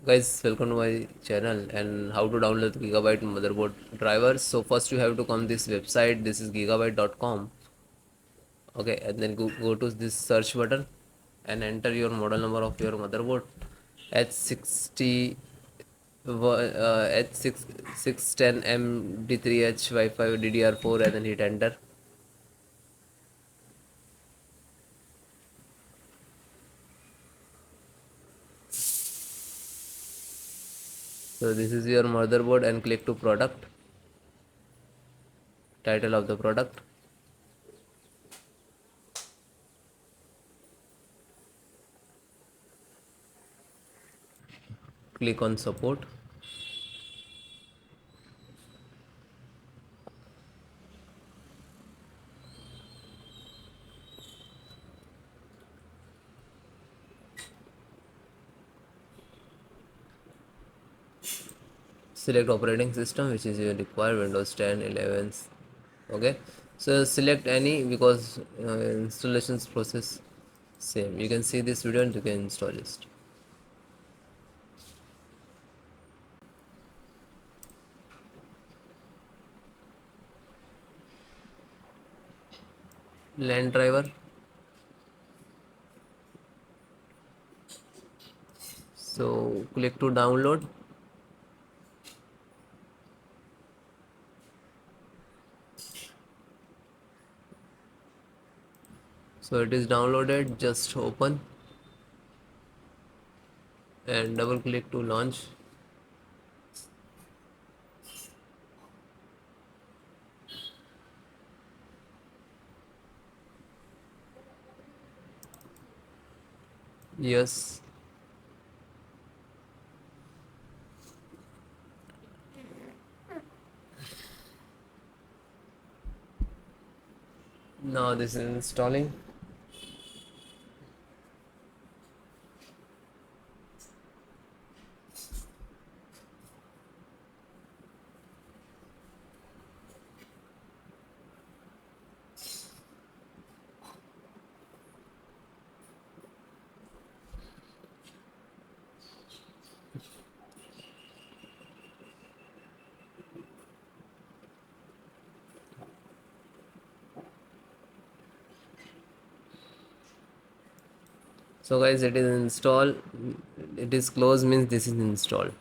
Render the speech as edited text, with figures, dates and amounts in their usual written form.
Guys, welcome to my channel and how to download Gigabyte motherboard drivers. So first you have to come this website. This is gigabyte.com. Okay, and then go to this search button and enter your model number of your motherboard H60 H610M D3H WIFI DDR4 and then hit enter. So this is your motherboard and click to product, title of the product. Click on support. Select operating system which is your required Windows 10, 11. Okay, so select any because installations process same. You can see this video and you can install it. LAN driver. So click to download. So it is downloaded. Just open and double click to launch. Yes. Now this is installing. So guys, it is installed. It is closed means this is installed.